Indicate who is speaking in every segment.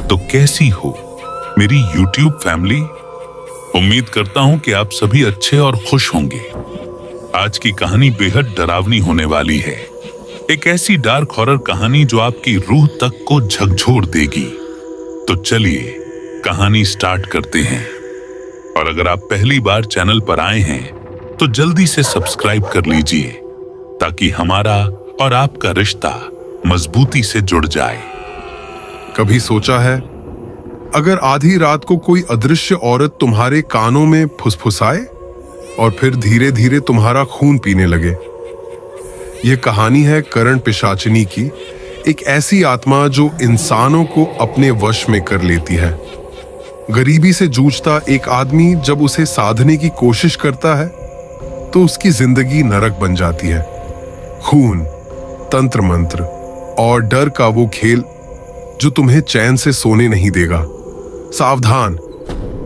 Speaker 1: तो कैसी हो मेरी YouTube फैमिली। उम्मीद करता हूं कि आप सभी अच्छे और खुश होंगे। आज की कहानी बेहद डरावनी होने वाली है। एक ऐसी डार्क हॉरर कहानी जो आपकी रूह तक को झकझोर देगी। तो चलिए कहानी स्टार्ट करते हैं। और अगर आप पहली बार चैनल पर आए हैं तो जल्दी से सब्सक्राइब कर लीजिए ताकि हमारा और आपका रिश्ता मजबूती से जुड़ जाए।
Speaker 2: कभी सोचा है अगर आधी रात को कोई अदृश्य औरत तुम्हारे कानों में फुसफुसाए और फिर धीरे धीरे तुम्हारा खून पीने लगे। यह कहानी है करण पिशाचिनी की, एक ऐसी आत्मा जो इंसानों को अपने वश में कर लेती है। गरीबी से जूझता एक आदमी जब उसे साधने की कोशिश करता है तो उसकी जिंदगी नरक बन जाती है। खून, तंत्र मंत्र और डर का वो खेल जो तुम्हें चैन से सोने नहीं देगा। सावधान,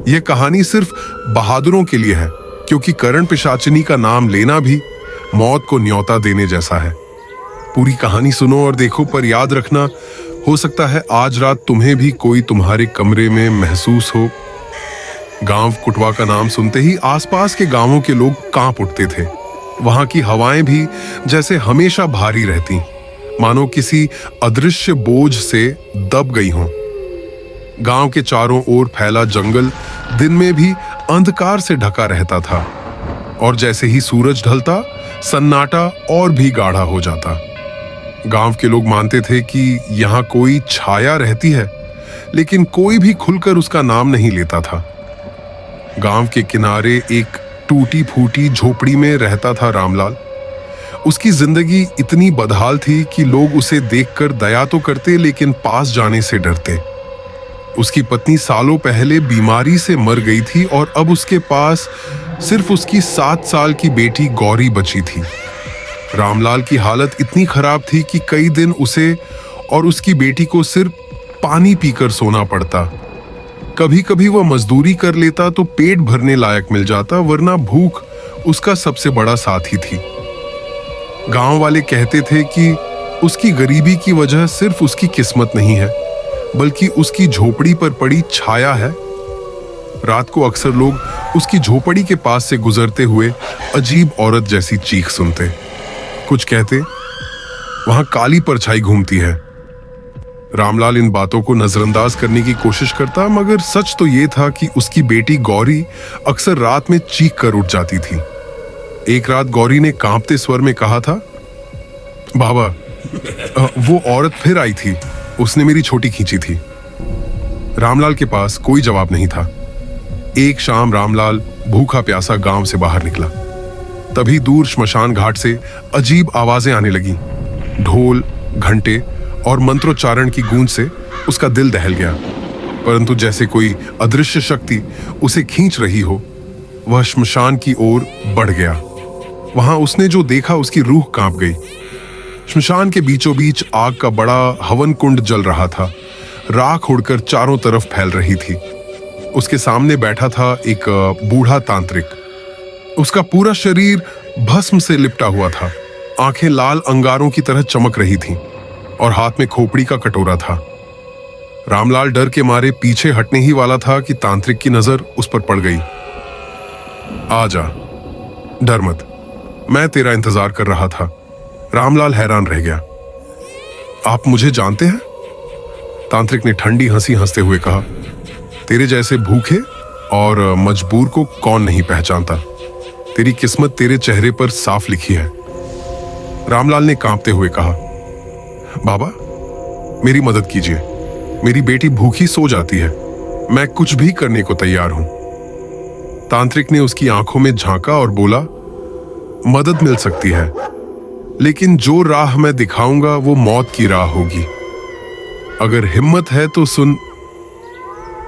Speaker 2: यह कहानी सिर्फ बहादुरों के लिए है, क्योंकि करण पिशाचिनी का नाम लेना भी मौत को न्योता देने जैसा है। पूरी कहानी सुनो और देखो, पर याद रखना, हो सकता है आज रात तुम्हें भी कोई तुम्हारे कमरे में महसूस हो। गांव कुटवा का नाम सुनते ही आसपास के गांवों के लोग कांप उठते थे। वहां की हवाएं भी जैसे हमेशा भारी रहती, मानो किसी अदृश्य बोझ से दब गई हों। गांव के चारों ओर फैला जंगल दिन में भी अंधकार से ढका रहता था, और जैसे ही सूरज ढलता सन्नाटा और भी गाढ़ा हो जाता। गांव के लोग मानते थे कि यहां कोई छाया रहती है, लेकिन कोई भी खुलकर उसका नाम नहीं लेता था। गांव के किनारे एक टूटी फूटी झोपड़ी में रहता था रामलाल। उसकी जिंदगी इतनी बदहाल थी कि लोग उसे देखकर दया तो करते, लेकिन पास जाने से डरते। उसकी पत्नी सालों पहले बीमारी से मर गई थी और अब उसके पास सिर्फ उसकी 7 साल की बेटी गौरी बची थी। रामलाल की हालत इतनी खराब थी कि कई दिन उसे और उसकी बेटी को सिर्फ पानी पीकर सोना पड़ता। कभी कभी वह मजदूरी कर लेता तो पेट भरने लायक मिल जाता, वरना भूख उसका सबसे बड़ा साथी थी। गांव वाले कहते थे कि उसकी गरीबी की वजह सिर्फ उसकी किस्मत नहीं है, बल्कि उसकी झोपड़ी पर पड़ी छाया है। रात को अक्सर लोग उसकी झोपड़ी के पास से गुजरते हुए अजीब औरत जैसी चीख सुनते। कुछ कहते वहां काली परछाई घूमती है। रामलाल इन बातों को नजरअंदाज करने की कोशिश करता, मगर सच तो यह था कि उसकी बेटी गौरी अक्सर रात में चीख कर उठ जाती थी। एक रात गौरी ने कांपते स्वर में कहा था, बाबा, वो औरत फिर आई थी, उसने मेरी छोटी खींची थी। रामलाल के पास कोई जवाब नहीं था। एक शाम रामलाल भूखा प्यासा गांव से बाहर निकला। तभी दूर श्मशान घाट से अजीब आवाजें आने लगी। ढोल, घंटे और मंत्रोच्चारण की गूंज से उसका दिल दहल गया, परंतु जैसे कोई अदृश्य शक्ति उसे खींच रही हो, वह श्मशान की ओर बढ़ गया। वहां उसने जो देखा उसकी रूह कांप गई। श्मशान के बीचों बीच आग का बड़ा हवन कुंड जल रहा था। राख उड़कर चारों तरफ फैल रही थी। उसके सामने बैठा था एक बूढ़ा तांत्रिक। उसका पूरा शरीर भस्म से लिपटा हुआ था। आंखें लाल अंगारों की तरह चमक रही थीं और हाथ में खोपड़ी का कटोरा था। रामलाल डर के मारे पीछे हटने ही वाला था कि तांत्रिक की नजर उस पर पड़ गई। आजा, डर मत, मैं तेरा इंतजार कर रहा था। रामलाल हैरान रह गया। आप मुझे जानते हैं? तांत्रिक ने ठंडी हंसी हंसते हुए कहा, तेरे जैसे भूखे और मजबूर को कौन नहीं पहचानता। तेरी किस्मत तेरे चेहरे पर साफ लिखी है। रामलाल ने कांपते हुए कहा, बाबा, मेरी मदद कीजिए। मेरी बेटी भूखी सो जाती है। मैं कुछ भी करने को तैयार हूं। तांत्रिक ने उसकी आंखों में झांका और बोला, मदद मिल सकती है, लेकिन जो राह मैं दिखाऊंगा वो मौत की राह होगी। अगर हिम्मत है तो सुन।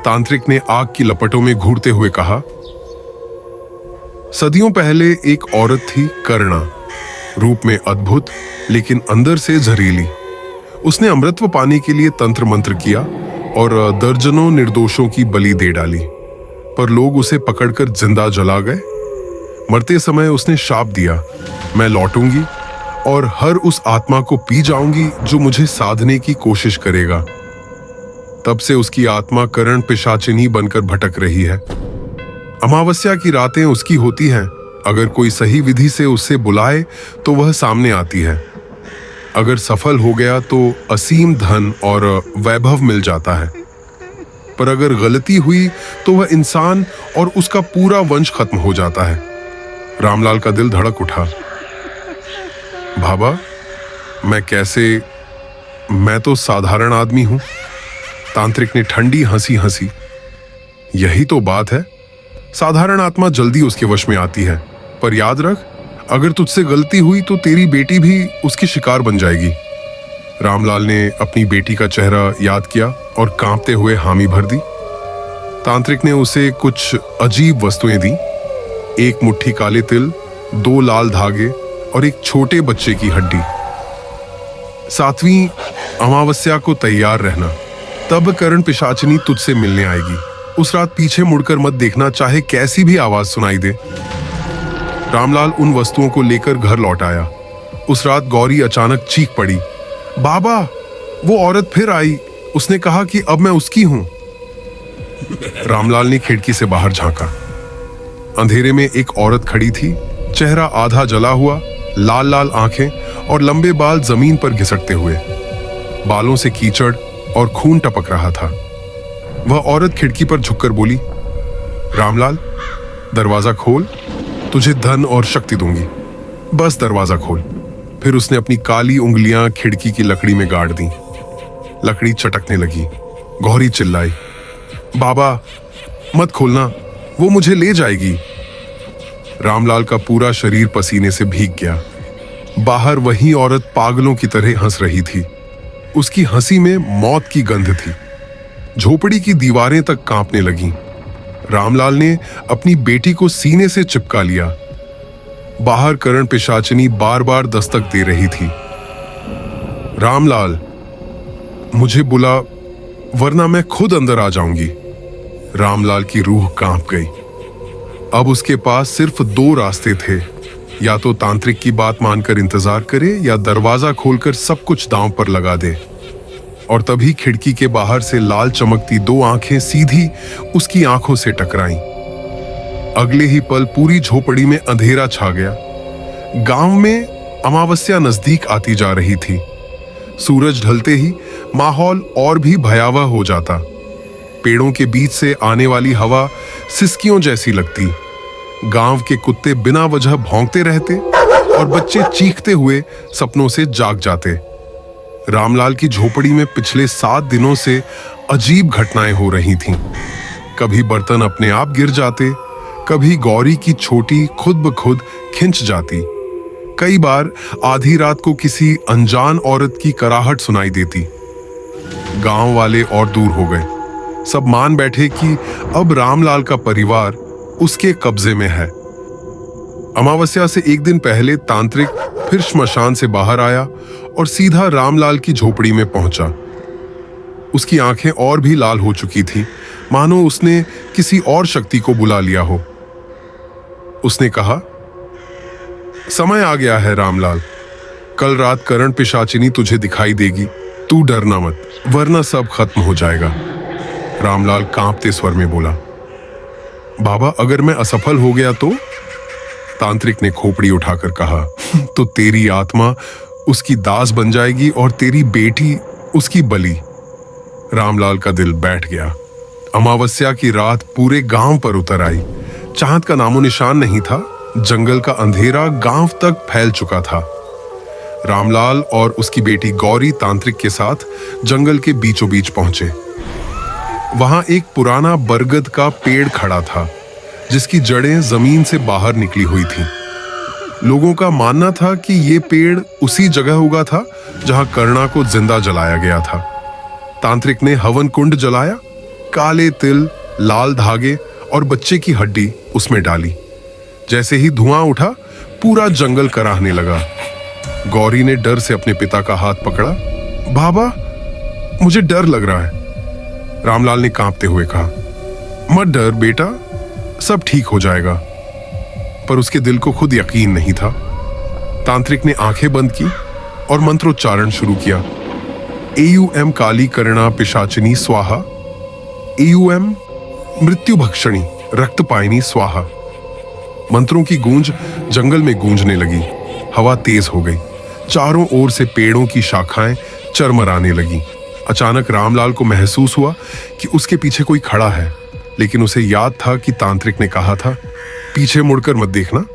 Speaker 2: तांत्रिक ने आग की लपटों में घूरते हुए कहा, सदियों पहले एक औरत थी, कर्णा, रूप में अद्भुत लेकिन अंदर से जहरीली। उसने अमृतत्व पाने के लिए तंत्र मंत्र किया और दर्जनों निर्दोषों की बलि दे डाली, पर लोग उसे पकड़कर जिंदा जला गए। मरते समय उसने शाप दिया, मैं लौटूंगी और हर उस आत्मा को पी जाऊंगी जो मुझे साधने की कोशिश करेगा। तब से उसकी आत्मा करण पिशाचिनी बनकर भटक रही है। अमावस्या की रातें उसकी होती हैं। अगर कोई सही विधि से उससे बुलाए तो वह सामने आती है। अगर सफल हो गया तो असीम धन और वैभव मिल जाता है, पर अगर गलती हुई तो वह इंसान और उसका पूरा वंश खत्म हो जाता है। रामलाल का दिल धड़क उठा। बाबा, मैं तो साधारण आदमी हूं। तांत्रिक ने ठंडी हंसी हंसी। यही तो बात है, साधारण आत्मा जल्दी उसके वश में आती है, पर याद रख, अगर तुझसे गलती हुई तो तेरी बेटी भी उसकी शिकार बन जाएगी। रामलाल ने अपनी बेटी का चेहरा याद किया और कांपते हुए हामी भर दी। तांत्रिक ने उसे कुछ अजीब वस्तुएं दी। एक मुट्ठी काले तिल, 2 लाल धागे और एक छोटे बच्चे की हड्डी। 7वीं अमावस्या को तैयार रहना, तब करण पिशाचिनी तुझसे मिलने आएगी। उस रात पीछे मुड़कर मत देखना, चाहे कैसी भी आवाज सुनाई दे। रामलाल उन वस्तुओं को लेकर घर लौट आया। उस रात गौरी अचानक चीख पड़ी, बाबा, वो औरत फिर आई। उसने कहा कि अब मैं उसकी हूं। रामलाल ने खिड़की से बाहर झांका। अंधेरे में एक औरत खड़ी थी, चेहरा आधा जला हुआ, लाल लाल आंखें और लंबे बाल जमीन पर घिसटते हुए। बालों से कीचड़ और खून टपक रहा था। वह औरत खिड़की पर झुककर बोली, रामलाल, दरवाजा खोल, तुझे धन और शक्ति दूंगी, बस दरवाजा खोल। फिर उसने अपनी काली उंगलियां खिड़की की लकड़ी में गाड़ दी। लकड़ी चटकने लगी। गौरी चिल्लाई, बाबा, मत खोलना, वो मुझे ले जाएगी। रामलाल का पूरा शरीर पसीने से भीग गया। बाहर वही औरत पागलों की तरह हंस रही थी। उसकी हंसी में मौत की गंध थी। झोपड़ी की दीवारें तक कांपने लगीं। रामलाल ने अपनी बेटी को सीने से चिपका लिया। बाहर करण पिशाचिनी बार बार दस्तक दे रही थी। रामलाल, मुझे बुला, वरना मैं खुद अंदर आ जाऊंगी। रामलाल की रूह कांप गई। अब उसके पास सिर्फ 2 रास्ते थे, या तो तांत्रिक की बात मानकर इंतजार करे या दरवाजा खोलकर सब कुछ दांव पर लगा दे। और तभी खिड़की के बाहर से लाल चमकती 2 आंखें सीधी उसकी आंखों से टकराईं। अगले ही पल पूरी झोपड़ी में अंधेरा छा गया। गांव में अमावस्या नजदीक आती जा रही थी। सूरज ढलते ही माहौल और भी भयावह हो जाता। पेड़ों के बीच से आने वाली हवा सिसकियों जैसी लगती। गांव के कुत्ते बिना वजह भौंकते रहते और बच्चे चीखते हुए सपनों से जाग जाते। रामलाल की झोपड़ी में पिछले 7 दिनों से अजीब घटनाएं हो रही थीं। कभी बर्तन अपने आप गिर जाते, कभी गौरी की छोटी खुद ब खुद खिंच जाती। कई बार आधी रात को किसी अनजान औरत की कराहट सुनाई देती। गांव वाले और दूर हो गए। सब मान बैठे कि अब रामलाल का परिवार उसके कब्जे में है। अमावस्या से 1 दिन पहले तांत्रिक फिर श्मशान से बाहर आया और सीधा रामलाल की झोपड़ी में पहुंचा। उसकी आंखें और भी लाल हो चुकी थीं, मानो उसने किसी और शक्ति को बुला लिया हो। उसने कहा, समय आ गया है रामलाल, कल रात करण पिशाचिनी तुझे दिखाई देगी। तू डरना मत, वरना सब खत्म हो जाएगा। रामलाल कांपते स्वर में बोला, बाबा, अगर मैं असफल हो गया तो? तांत्रिक ने खोपड़ी उठाकर कहा, तो तेरी आत्मा उसकी दास बन जाएगी और तेरी बेटी उसकी बलि। रामलाल का दिल बैठ गया। अमावस्या की रात पूरे गांव पर उतर आई। चांद का नामो निशान नहीं था। जंगल का अंधेरा गांव तक फैल चुका था। रामलाल और उसकी बेटी गौरी तांत्रिक के साथ जंगल के बीचों बीच पहुंचे। वहां एक पुराना बरगद का पेड़ खड़ा था, जिसकी जड़ें जमीन से बाहर निकली हुई थीं। लोगों का मानना था कि ये पेड़ उसी जगह उगा था जहां कर्णा को जिंदा जलाया गया था। तांत्रिक ने हवन कुंड जलाया, काले तिल, लाल धागे और बच्चे की हड्डी उसमें डाली। जैसे ही धुआं उठा, पूरा जंगल कराहने लगा। गौरी ने डर से अपने पिता का हाथ पकड़ा। बाबा, मुझे डर लग रहा है। रामलाल ने कांपते हुए कहा, मत डर बेटा, सब ठीक हो जाएगा। पर उसके दिल को खुद यकीन नहीं था। तांत्रिक ने आंखें बंद की और मंत्रोच्चारण शुरू किया। एयूएम काली करणा पिशाचिनी स्वाहा, एयूएम मृत्यु भक्षणी रक्तपायिनी स्वाहा। मंत्रों की गूंज जंगल में गूंजने लगी। हवा तेज हो गई। चारों ओर से पेड़ों की शाखाएं चरमराने लगी। अचानक रामलाल को महसूस हुआ कि उसके पीछे कोई खड़ा है, लेकिन उसे याद था कि तांत्रिक ने कहा था, पीछे मुड़कर मत देखना।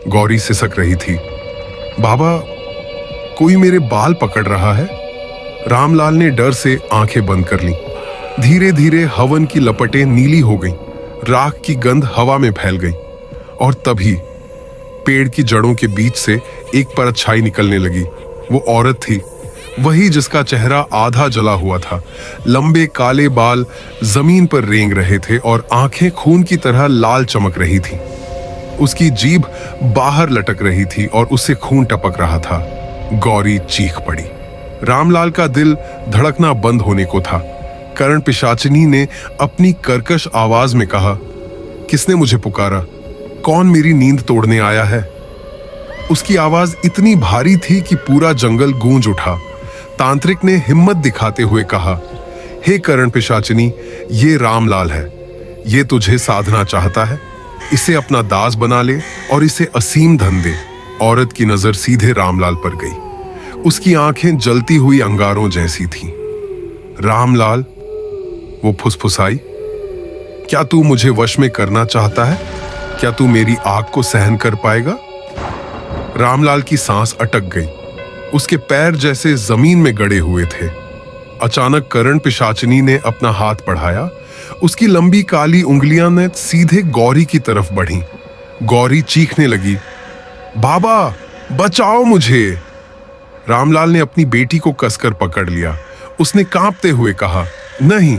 Speaker 2: गौरी सिसक रही थी। बाबा, कोई मेरे बाल पकड़ रहा है। रामलाल ने डर से आंखें बंद कर लीं। धीरे धीरे हवन की लपटें नीली हो गईं। राख की गंध हवा में फैल गई और तभी पेड़ की जड़ों के बीच से एक परछाई निकलने लगी। वो औरत थी, वही जिसका चेहरा आधा जला हुआ था। लंबे काले बाल जमीन पर रेंग रहे थे और आंखें खून की तरह लाल चमक रही थी। उसकी जीभ बाहर लटक रही थी और उससे खून टपक रहा था। गौरी चीख पड़ी। रामलाल का दिल धड़कना बंद होने को था। करण पिशाचिनी ने अपनी कर्कश आवाज में कहा, किसने मुझे पुकारा? कौन मेरी नींद तोड़ने आया है? उसकी आवाज इतनी भारी थी कि पूरा जंगल गूंज उठा। तांत्रिक ने हिम्मत दिखाते हुए कहा, हे करण पिशाचिनी, ये रामलाल है। ये तुझे साधना चाहता है। इसे अपना दास बना ले और इसे असीम धन दे। औरत की नजर सीधे रामलाल पर गई। उसकी आंखें जलती हुई अंगारों जैसी थीं। रामलाल, वो फुसफुसाई, क्या तू मुझे वश में करना चाहता है? क्या तू मेरी आग को सहन कर पाएगा? रामलाल की सांस अटक गई। उसके पैर जैसे जमीन में गड़े हुए थे। अचानक करण पिशाचिनी ने अपना हाथ बढ़ाया। उसकी लंबी काली उंगलियां ने सीधे गौरी की तरफ बढ़ी। गौरी चीखने लगी, बाबा बचाओ मुझे। रामलाल ने अपनी बेटी को कसकर पकड़ लिया। उसने कांपते हुए कहा, नहीं,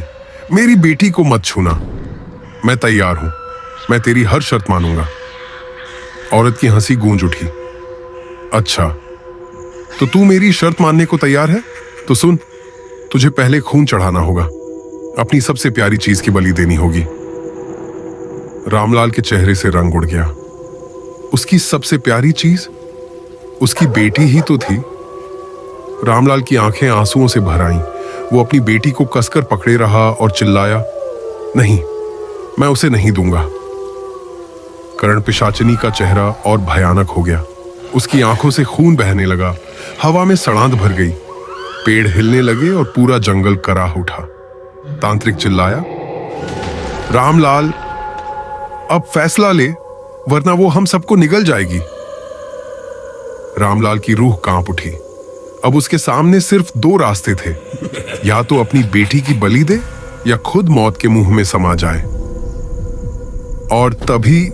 Speaker 2: मेरी बेटी को मत छूना। मैं तैयार हूं। मैं तेरी हर शर्त मानूंगा। औरत की हंसी गूंज उठी। अच्छा, तो तू मेरी शर्त मानने को तैयार है? तो सुन, तुझे पहले खून चढ़ाना होगा। अपनी सबसे प्यारी चीज की बलि देनी होगी। रामलाल के चेहरे से रंग उड़ गया। उसकी सबसे प्यारी चीज उसकी बेटी ही तो थी। रामलाल की आंखें आंसुओं से भर आईं। वो अपनी बेटी को कसकर पकड़े रहा और चिल्लाया, नहीं, मैं उसे नहीं दूंगा। करण पिशाचिनी का चेहरा और भयानक हो गया। उसकी आंखों से खून बहने लगा। हवा में सड़ांध भर गई। पेड़ हिलने लगे और पूरा जंगल कराह उठा। तांत्रिक चिल्लाया, रामलाल, अब फैसला ले, वरना वो हम सबको निगल जाएगी। रामलाल की रूह कांप उठी। अब उसके सामने सिर्फ दो रास्ते थे, या तो अपनी बेटी की बलि दे या खुद मौत के मुंह में समा जाए। और तभी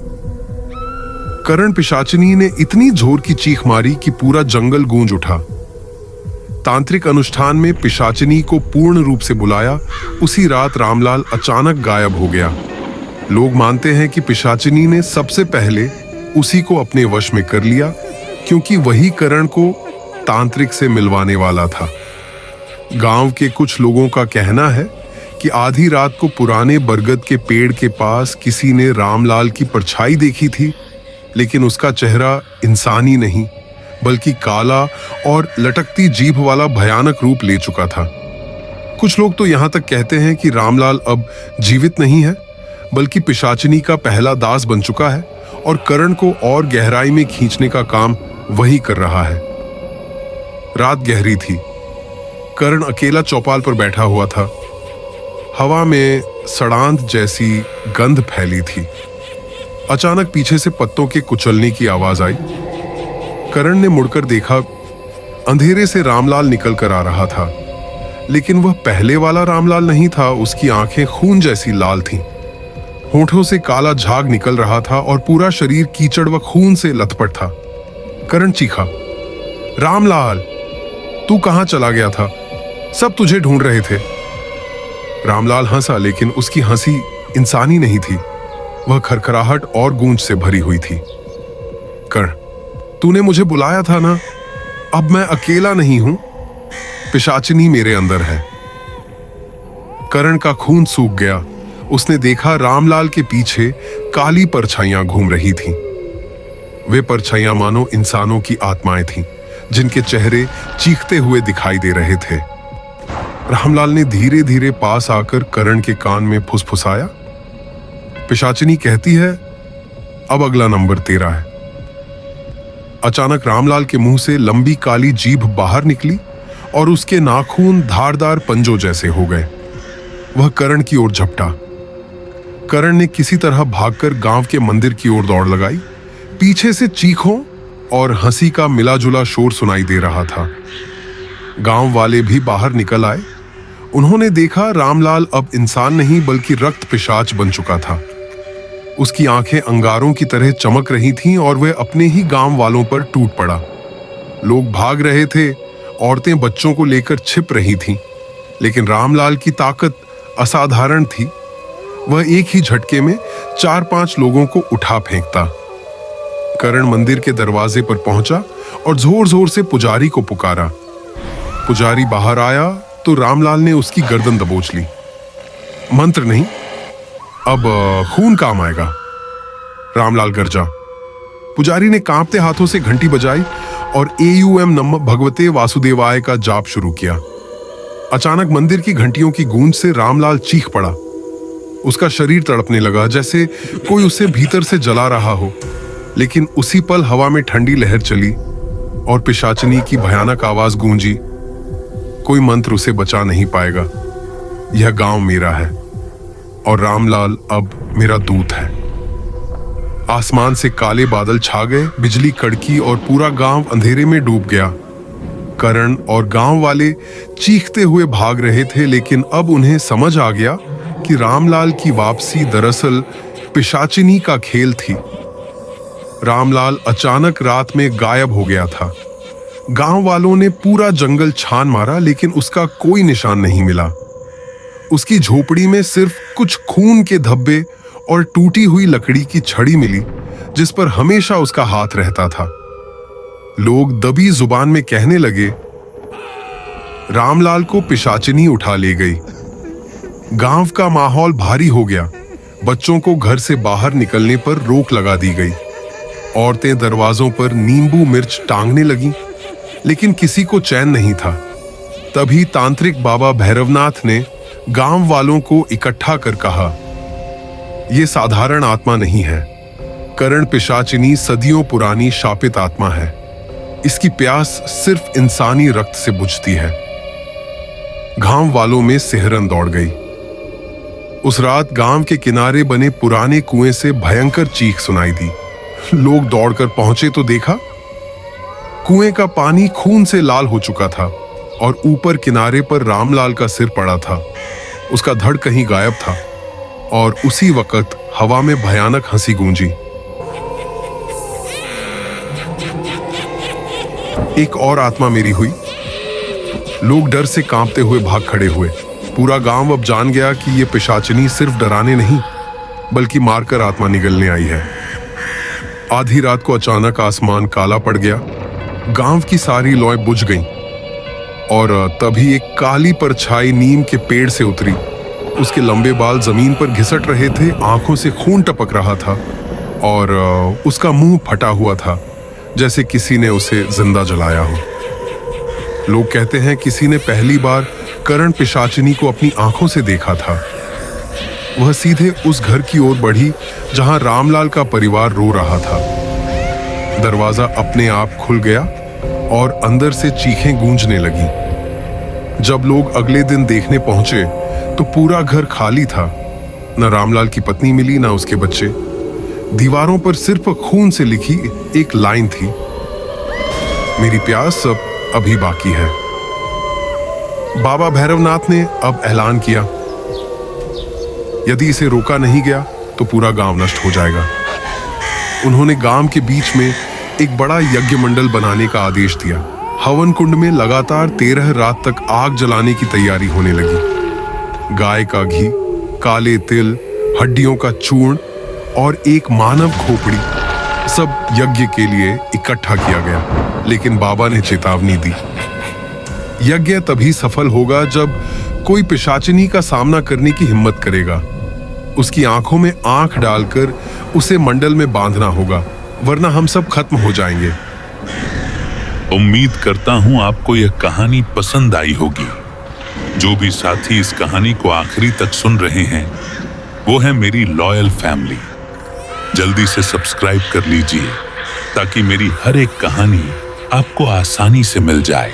Speaker 2: करण पिशाचिनी ने इतनी जोर की चीख मारी कि पूरा जंगल गूंज उठा। तांत्रिक अनुष्ठान में पिशाचिनी को पूर्ण रूप से बुलाया। उसी रात रामलाल अचानक गायब हो गया। लोग मानते हैं कि पिशाचिनी ने सबसे पहले उसी को अपने वश में कर लिया, क्योंकि वही करण को तांत्रिक से मिलवाने वाला था। गांव के कुछ लोगों का कहना है कि आधी रात को पुराने बरगद के पेड़ के पास किसी ने रामलाल की परछाई देखी थी, लेकिन उसका चेहरा इंसानी नहीं बल्कि काला और लटकती जीभ वाला भयानक रूप ले चुका था। कुछ लोग तो यहां तक कहते हैं कि रामलाल अब जीवित नहीं है, बल्कि पिशाचिनी का पहला दास बन चुका है और करण को और गहराई में खींचने का काम वही कर रहा है। रात गहरी थी। करण अकेला चौपाल पर बैठा हुआ था। हवा में सड़ांध जैसी गंध फैली थी। अचानक पीछे से पत्तों के कुचलने की आवाज आई। करण ने मुड़कर देखा। अंधेरे से रामलाल निकल कर आ रहा था, लेकिन वह पहले वाला रामलाल नहीं था। उसकी आंखें खून जैसी लाल थीं। होठों से काला झाग निकल रहा था और पूरा शरीर कीचड़ व खून से लथपथ था। करण चीखा, रामलाल, तू कहां चला गया था? सब तुझे ढूंढ रहे थे। रामलाल हंसा, लेकिन उसकी हंसी इंसानी नहीं थी। वह खरखराहट और गूंज से भरी हुई थी। कर्ण, तूने मुझे बुलाया था ना? अब मैं अकेला नहीं हूं। पिशाचिनी मेरे अंदर है। करण का खून सूख गया। उसने देखा रामलाल के पीछे काली परछाइयां घूम रही थीं। वे परछाइयां मानो इंसानों की आत्माएं थीं, जिनके चेहरे चीखते हुए दिखाई दे रहे थे। रामलाल ने धीरे धीरे पास आकर करण के कान में फुसफुसाया। पिशाचिनी कहती है, अब अगला नंबर तेरा है। अचानक रामलाल के मुंह से लंबी काली जीभ बाहर निकली और उसके नाखून धारदार पंजों जैसे हो गए। वह करण की ओर झपटा। करण ने किसी तरह भागकर गांव के मंदिर की ओर दौड़ लगाई। पीछे से चीखों और हंसी का मिलाजुला शोर सुनाई दे रहा था। गांव वाले भी बाहर निकल आए। उन्होंने देखा रामलाल अब इंसान नहीं बल्कि रक्त पिशाच बन चुका था। उसकी आंखें अंगारों की तरह चमक रही थीं और वह अपने ही गांव वालों पर टूट पड़ा। लोग भाग रहे थे, औरतें बच्चों को लेकर छिप रही थीं, लेकिन रामलाल की ताकत असाधारण थी। वह एक ही झटके में 4-5 लोगों को उठा फेंकता। करण मंदिर के दरवाजे पर पहुंचा और जोर जोर से पुजारी को पुकारा। पुजारी बाहर आया तो रामलाल ने उसकी गर्दन दबोच ली। मंत्र नहीं, अब खून काम आएगा। रामलाल गरजा। पुजारी ने कांपते हाथों से घंटी बजाई और AUM नमः भगवते वासुदेवाय का जाप शुरू किया। अचानक मंदिर की घंटियों की गूंज से रामलाल चीख पड़ा। उसका शरीर तड़पने लगा, जैसे कोई उसे भीतर से जला रहा हो। लेकिन उसी पल हवा में ठंडी लहर चली और पिशाचिनी की भयानक आवाज गूंजी, कोई मंत्र उसे बचा नहीं पाएगा। यह गांव मेरा है और रामलाल अब मेरा दूत है। आसमान से काले बादल छा गए, बिजली कड़की और पूरा गांव अंधेरे में डूब गया। करण और गांव वाले चीखते हुए भाग रहे थे, लेकिन अब उन्हें समझ आ गया कि रामलाल की वापसी दरअसल पिशाचिनी का खेल थी। रामलाल अचानक रात में गायब हो गया था। गांव वालों ने पूरा जंगल छान मारा, लेकिन उसका कोई निशान नहीं मिला। उसकी झोपड़ी में सिर्फ कुछ खून के धब्बे और टूटी हुई लकड़ी की छड़ी मिली, जिस पर हमेशा उसका हाथ रहता था। लोग दबी जुबान में कहने लगे, रामलाल को पिशाचिनी उठा ले गई। गांव का माहौल भारी हो गया। बच्चों को घर से बाहर निकलने पर रोक लगा दी गई। औरतें दरवाजों पर नींबू मिर्च टांगने लगीं, लेकिन किसी को चैन नहीं था। तभी तांत्रिक बाबा भैरवनाथ ने गांव वालों को इकट्ठा कर कहा, यह साधारण आत्मा नहीं है। करण पिशाचिनी सदियों पुरानी शापित आत्मा है। इसकी प्यास सिर्फ इंसानी रक्त से बुझती है। गांव वालों में सिहरन दौड़ गई। उस रात गांव के किनारे बने पुराने कुएं से भयंकर चीख सुनाई दी। लोग दौड़कर पहुंचे तो देखा कुएं का पानी खून से लाल हो चुका था और ऊपर किनारे पर रामलाल का सिर पड़ा था। उसका धड़ कहीं गायब था और उसी वक्त हवा में भयानक हंसी गूंजी। एक और आत्मा मेरी हुई। लोग डर से कांपते हुए भाग खड़े हुए। पूरा गांव अब जान गया कि ये पिशाचिनी सिर्फ डराने नहीं बल्कि मारकर आत्मा निगलने आई है। आधी रात को अचानक आसमान काला पड़ गया। गांव की सारी लौएं बुझ गईं और तभी एक काली परछाई नीम के पेड़ से उतरी। उसके लंबे बाल जमीन पर घिसट रहे थे, आंखों से खून टपक रहा था और उसका मुंह फटा हुआ था, जैसे किसी ने उसे जिंदा जलाया हो। लोग कहते हैं किसी ने पहली बार करण पिशाचिनी को अपनी आंखों से देखा था। वह सीधे उस घर की ओर बढ़ी जहां रामलाल का परिवार रो रहा था। दरवाजा अपने आप खुल गया और अंदर से चीखें गूंजने लगी। जब लोग अगले दिन देखने पहुंचे तो पूरा घर खाली था। न रामलाल की पत्नी मिली, न उसके बच्चे। दीवारों पर सिर्फ खून से लिखी एक लाइन थी, मेरी प्यास अब अभी बाकी है। बाबा भैरवनाथ ने अब ऐलान किया, यदि इसे रोका नहीं गया तो पूरा गांव नष्ट हो जाएगा। उन्होंने गांव के बीच में एक बड़ा यज्ञ मंडल बनाने का आदेश दिया। हवन कुंड में लगातार 13 रात तक आग जलाने की तैयारी होने लगी। गाय का घी, काले तिल, हड्डियों का चूर्ण और एक मानव खोपड़ी, सब यज्ञ के लिए इकट्ठा किया गया। लेकिन बाबा ने चेतावनी दी, यज्ञ तभी सफल होगा जब कोई पिशाचिनी का सामना करने की हिम्मत करेगा। उसकी आंखों में आंख डालकर उसे मंडल में बांधना होगा, वरना हम सब खत्म हो जाएंगे।
Speaker 1: उम्मीद करता हूं आपको यह कहानी पसंद आई होगी। जो भी साथी इस कहानी को आखिरी तक सुन रहे हैं, वो है मेरी लॉयल फैमिली। जल्दी से सब्सक्राइब कर लीजिए ताकि मेरी हर एक कहानी आपको आसानी से मिल जाए।